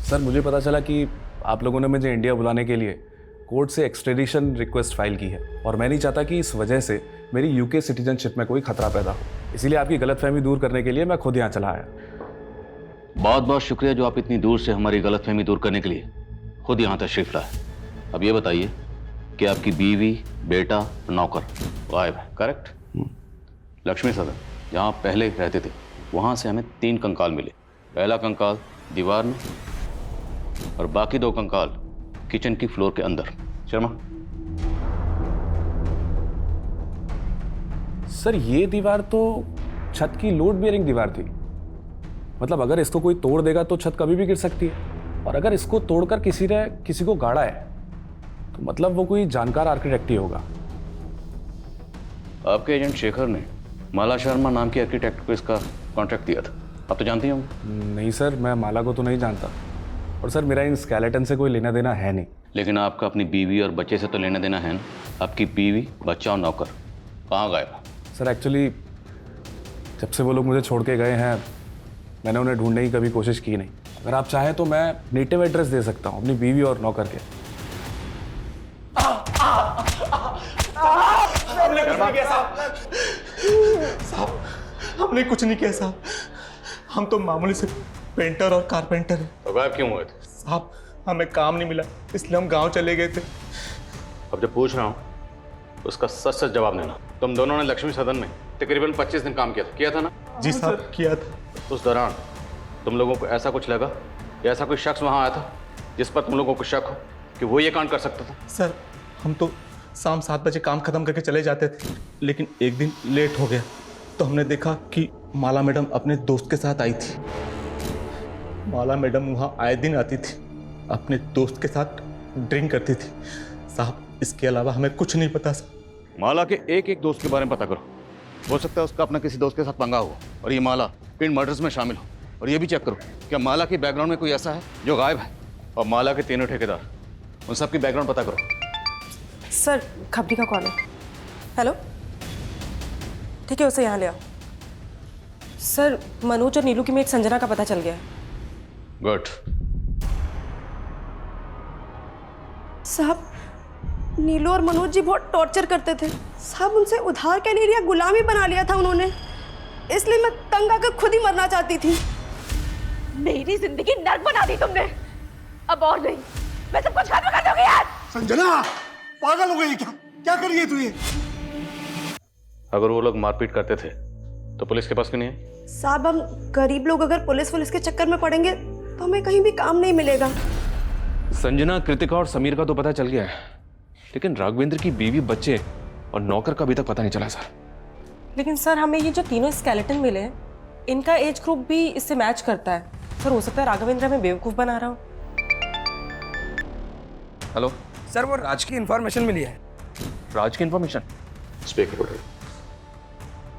सर, मुझे पता चला कि आप लोगों ने मुझे इंडिया बुलाने के लिए कोर्ट से एक्सट्रेडिशन रिक्वेस्ट फाइल की है, और मैं नहीं चाहता कि इस वजह से मेरी यूके सिटीजनशिप में कोई खतरा पैदा हो। इसीलिए आपकी गलतफहमी दूर करने के लिए मैं खुद यहाँ चला आया।
बहुत बहुत शुक्रिया जो आप इतनी दूर से हमारी गलतफहमी दूर करने के लिए खुद यहाँ तशरीफ लाए। अब ये बताइए कि आपकी बीवी, बेटा, नौकर गायब है, करेक्ट? लक्ष्मी सदन जहाँ पहले रहते थे, वहाँ से हमें 3 कंकाल मिले। पहला कंकाल दीवार में और बाकी 2 कंकाल किचन की फ्लोर के अंदर। शर्मा?
सर, ये दीवार तो छत की लोड बेयरिंग दीवार थी। मतलब अगर इसको कोई तोड़ देगा तो छत कभी भी गिर सकती है, और अगर इसको तोड़कर किसी ने किसी को गाड़ा है तो मतलब वो कोई जानकार आर्किटेक्ट ही होगा।
आपके एजेंट शेखर ने माला शर्मा नाम के आर्किटेक्ट को इसका कॉन्ट्रैक्ट दिया था, आप तो जानती होंगे।
नहीं सर, मैं माला को तो नहीं जानता, और सर मेरा इन स्केलेटन से कोई लेना देना है नहीं।
लेकिन आपका अपनी बीवी और बच्चे से तो लेना देना है ना? आपकी बीवी, बच्चा और नौकर कहाँ गायब?
सर एक्चुअली जब से वो लोग मुझे छोड़ के गए हैं, मैंने उन्हें ढूंढने की कभी कोशिश की नहीं। अगर आप चाहें तो मैं नेटिव एड्रेस दे सकता हूँ अपनी बीवी और नौकर के।
हमने कुछ नहीं किया साहब, हमने कुछ नहीं किया साहब। हम तो मामूली से पेंटर और कारपेंटर हैं।
तो गायब क्यों हुए थे?
साहब हमें काम नहीं मिला इसलिए हम गांव चले गए थे।
अब जब पूछ रहा हूँ उसका सच सच जवाब देना। तुम दोनों ने लक्ष्मी सदन में तकरीबन 25 दिन काम किया था ना?
जी साहब किया था।
उस दौरान तुम लोगों को ऐसा कुछ लगा या ऐसा कोई शख्स वहाँ आया था जिस पर तुम लोगों को शक हो कि वो ये कांड कर सकता था?
सर हम तो शाम 7 बजे काम खत्म करके चले जाते थे, लेकिन एक दिन लेट हो गया तो हमने देखा कि माला मैडम अपने दोस्त के साथ आई थी। माला मैडम वहाँ आए दिन आती थी, अपने दोस्त के साथ ड्रिंक करती थी। साहब इसके अलावा हमें कुछ नहीं पता सर।
माला के एक एक दोस्त के बारे में पता करो, हो सकता है उसका अपना किसी दोस्त के साथ पंगा हो और ये माला इन मर्डर्स में शामिल हो। और ये भी चेक करो क्या माला के बैकग्राउंड में कोई ऐसा है जो गायब है, और माला के तीनों ठेकेदार उन सब की बैकग्राउंड पता करो।
सर खबरी का कॉल है। हेलो, ठीक है उसे यहाँ ले आओ। सर मनोज और नीलू की मेट संजना का पता चल गया है।
गुड।
साहब नीलू और मनोज जी बहुत टॉर्चर करते थे साहब, उनसे उधार क्या नहीं लिया, गुलामी बना लिया था उन्होंने, इसलिए मैं तंग आकर खुद ही मरना चाहती थी।
मेरी जिंदगी नर्क बना दी तुमने, अब और नहीं, मैं सब कुछ खत्म कर दूंगी यार।
संजना पागल हो गई क्या कर रही है तू ये?
अगर वो लोग मारपीट करते थे तो पुलिस के पास क्यों नहीं आई?
साहब हम गरीब लोग अगर पुलिस के चक्कर में पड़ेंगे तो हमें कहीं भी काम नहीं मिलेगा।
संजना, कृतिका और समीर का तो पता चल गया है, लेकिन राघवेंद्र की बीवी, बच्चे और नौकर का अभी तक पता नहीं चला सर।
लेकिन सर हमें ये जो तीनों स्केलेटन मिले हैं इनका एज ग्रुप भी इससे मैच करता है। सर हो सकता है राघवेंद्र हमें बेवकूफ बना रहा हो।
हेलो
सर, वो राज की इंफॉर्मेशन मिली है।
राज की इंफॉर्मेशन?
स्पीक।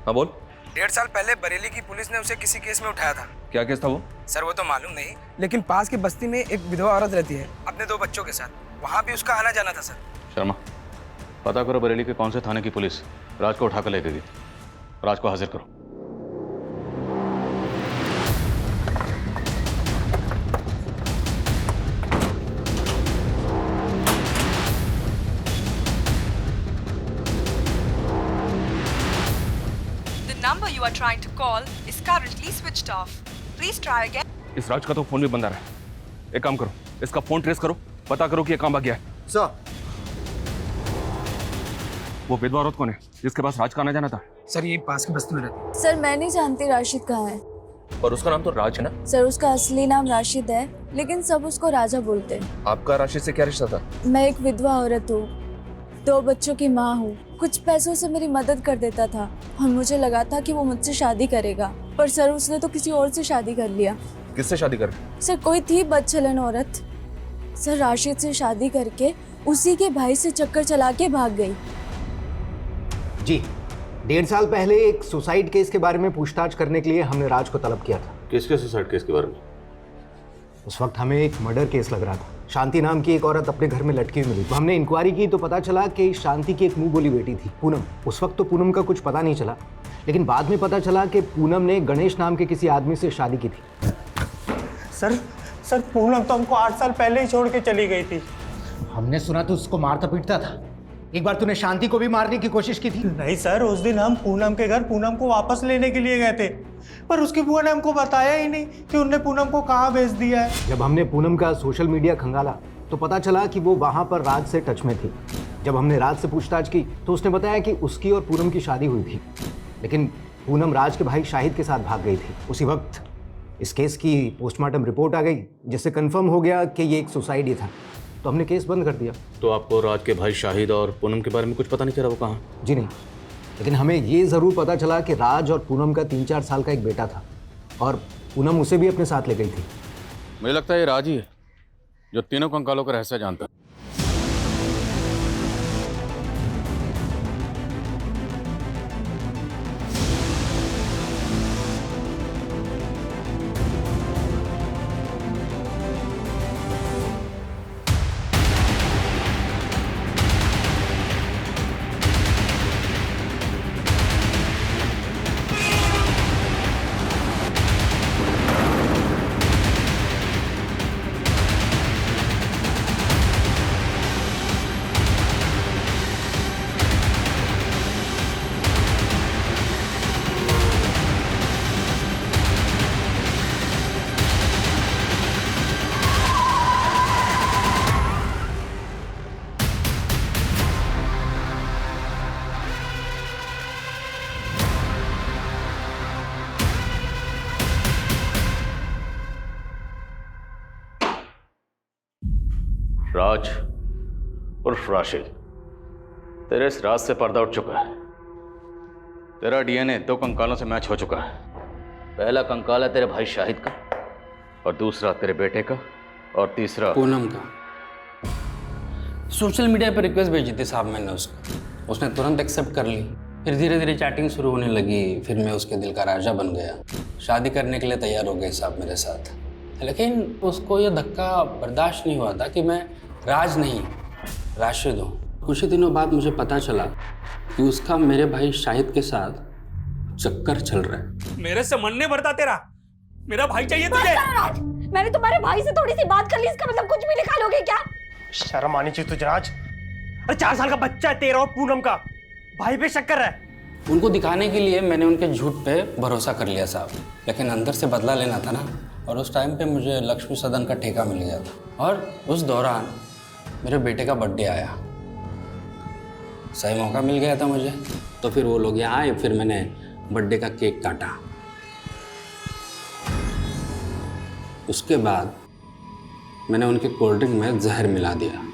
हाँ बोल।
1.5 साल पहले बरेली की पुलिस ने उसे किसी केस में उठाया था।
क्या केस था वो?
सर वो तो मालूम नहीं, लेकिन पास की बस्ती में एक विधवा औरत रहती है अपने 2 बच्चों के साथ, वहाँ भी उसका आना जाना था। सर
शर्मा, पता करो बरेली के कौन से थाने की पुलिस राज को उठाकर ले गई। राज को हाजिर करो।
number you are trying to call is currently switched off. Please try again.
इस राज का तो फोन भी बंद आ रहा है। एक काम करो, इसका फोन ट्रेस करो, पता करो कि ये कहाँ भाग गया है।
सर
वो विधवा औरत कौन है जिसके पास राज का आना जाना था?
सर ये पास की बस्ती में रहती है।
सर मैं नहीं जानती राशिद कहाँ है।
और उसका नाम तो राज है ना?
सर उसका असली नाम राशिद है, लेकिन सब उसको राजा बोलते हैं।
आपका राशिद से क्या रिश्ता था?
मैं एक विधवा औरत हूँ, 2 बच्चों की माँ हूँ। कुछ पैसों से मेरी मदद कर देता था और मुझे लगा था कि वो मुझसे शादी करेगा, पर सर उसने तो किसी और से शादी कर लिया।
किससे शादी कर?
सर कोई थी बदचलन औरत। सर राशिद से शादी करके उसी के भाई से चक्कर चला के भाग गई।
जी 1.5 साल पहले एक सुसाइड केस के बारे में पूछताछ करने के लिए हमने राज को तलब किया था।
किसके सुसाइड केस के बारे में?
उस वक्त हमें एक मर्डर केस लग रहा था। शांति नाम की एक औरत अपने घर में लटकी हुई मिली, तो हमने इंक्वायरी की तो पता चला कि शांति की एक मुंह बोली बेटी थी, पूनम। उस वक्त तो पूनम का कुछ पता नहीं चला, लेकिन बाद में पता चला कि पूनम ने गणेश नाम के किसी आदमी से शादी की थी।
सर पूनम तो हमको 8 साल पहले ही छोड़ के चली गई थी।
हमने सुना तो उसको मारता पीटता था। एक बार तूने शांति को भी मारने की कोशिश की थी।
नहीं सर, उस दिन हम पूनम के घर पूनम को वापस लेने के लिए गए थे, पर उसकी बुआ ने हमको बताया ही नहीं कि उनने पूनम को कहाँ भेज दिया है।
जब हमने पूनम का सोशल मीडिया खंगाला तो पता चला कि वो वहाँ पर राज से टच में थी। जब हमने राज से पूछताछ की तो उसने बताया कि उसकी और पूनम की शादी हुई थी, लेकिन पूनम राज के भाई शाहिद के साथ भाग गई थी। उसी वक्त इस केस की पोस्टमार्टम रिपोर्ट आ गई, जिससे कंफर्म हो गया कि ये एक सुसाइड ही था, तो हमने केस बंद कर दिया।
तो आपको राज के भाई शाहिद और पूनम के बारे में कुछ पता नहीं चला वो कहाँ?
जी नहीं, लेकिन हमें ये ज़रूर पता चला कि राज और पूनम का 3-4 साल का एक बेटा था और पूनम उसे भी अपने साथ ले गई थी।
मुझे लगता है ये राज ही है जो तीनों कंकालों का रहस्य जानता है। राज उर्फ राशिद, तेरे इस राज से पर्दा उठ चुका है। तेरा डीएनए 2 कंकालों से मैच हो चुका है। पहला कंकाल है तेरे भाई शाहिद का, और दूसरा तेरे बेटे का, और तीसरा
पूनम का। सोशल मीडिया पर रिक्वेस्ट भेजी थी साहब मैंने उसको, उसने तुरंत एक्सेप्ट कर ली। फिर धीरे धीरे चैटिंग शुरू होने लगी, फिर मैं उसके दिल का राजा बन गया। शादी करने के लिए तैयार हो गए साहब मेरे साथ। लेकिन उसको ये धक्का बर्दाश्त नहीं हुआ था कि मैं राज नहीं राशिद हूँ। कुछ ही दिनों बाद मुझे पता चला कि उसका मेरे भाई शाहिद के साथ चक्कर चल रहा है।
मेरे से मन नहीं भरता तेरा, मेरा भाई चाहिए तुझे।
राज, मैंने तुम्हारे भाई से थोड़ी सी बात कर ली, इसका मतलब कुछ भी निकालोगे क्या?
शर्म आनी चाहिए तुझे राज। अरे 4 साल का बच्चा है तेरा और पूनम का, भाई पे शक कर रहा है।
उनको दिखाने के लिए मैंने उनके झूठ पे भरोसा कर लिया साहब, लेकिन अंदर से बदला लेना था ना। और उस टाइम पे मुझे लक्ष्मी सदन का ठेका मिल गया था, और उस दौरान मेरे बेटे का बर्थडे आया। सही मौका मिल गया था मुझे, तो फिर वो लोग यहाँ आए, फिर मैंने बर्थडे का केक काटा। उसके बाद मैंने उनके कोल्ड ड्रिंक में जहर मिला दिया।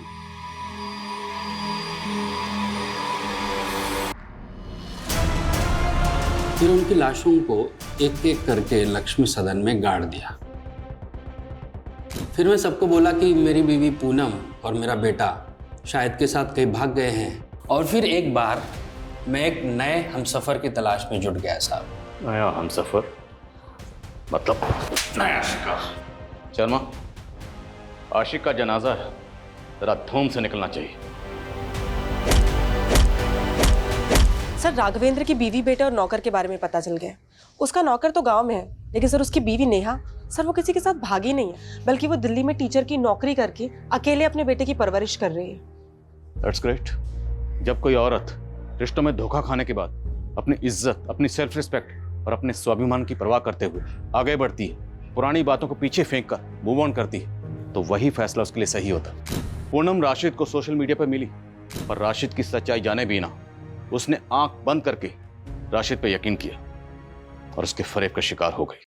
फिर उनकी लाशों को एक एक करके लक्ष्मी सदन में गाड़ दिया। फिर मैं सबको बोला कि मेरी बीवी पूनम और मेरा बेटा शाहिद के साथ कहीं भाग गए हैं। और फिर एक बार मैं एक नए हमसफ़र की तलाश में जुट गया साहब।
नया हमसफ़र मतलब नया शिकार। शर्मा, आशिक का जनाजा है, जरा धूम से निकलना चाहिए।
सर, राघवेंद्र की बीवी, बेटे और नौकर के बारे में पता चल गया। उसका नौकर तो गांव में है, लेकिन सर उसकी बीवी नेहा, सर वो किसी के साथ भागी नहीं है, बल्कि वो दिल्ली में टीचर की नौकरी करके अकेले अपने बेटे की परवरिश कर रही है।
That's great. जब कोई औरत रिश्तों में धोखा खाने के बाद अपनी इज्जत, अपनी सेल्फ रिस्पेक्ट और अपने स्वाभिमान की परवाह करते हुए आगे बढ़ती है, पुरानी बातों को पीछे फेंक कर मूव ऑन करती है, तो वही फैसला उसके लिए सही होता। पूनम राशिद को सोशल मीडिया पर मिली, पर राशिद की सच्चाई जाने भी ना उसने आंख बंद करके राशिद पे यकीन किया और उसके फरेब का शिकार हो गई।